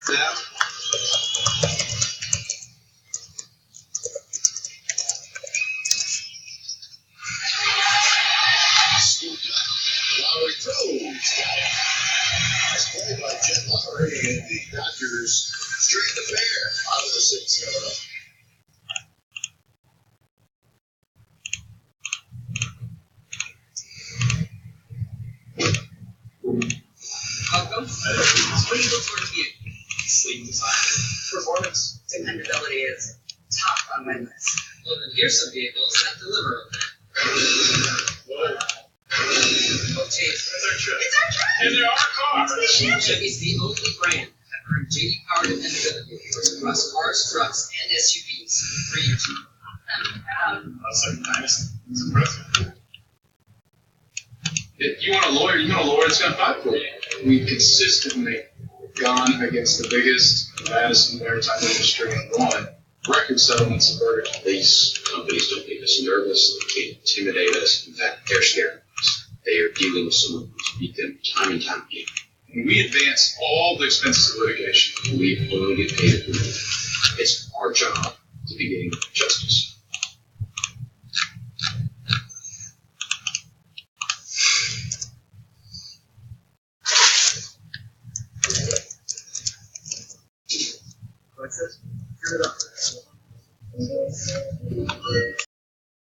Now, Lowry throws. It's played by Jet Lowry, and the Dodgers straighten the pair out of the 6-0. Welcome. What do you look for to be sleep design? Performance. Dependability is top on my list. Well, then here's some vehicles that deliver on that. Oh, geez. That's our truck. It's our truck. And there are cars. It's the Chevy. Chevy's the only brand that earned JD Power dependability across cars, trucks, and SUVs for you too. That's like nice. It's impressive. If you want a lawyer that's going to fight for you. We've consistently gone against the biggest, baddest in the maritime industry and won. Record settlements and verdicts. These companies don't make us nervous, they can't intimidate us. In fact, they're scared of us. They are dealing with someone who's beat them time and time again. And we advance all the expenses of litigation. We only get paid if we win. It's our job to be getting justice. What's this? Turn it up.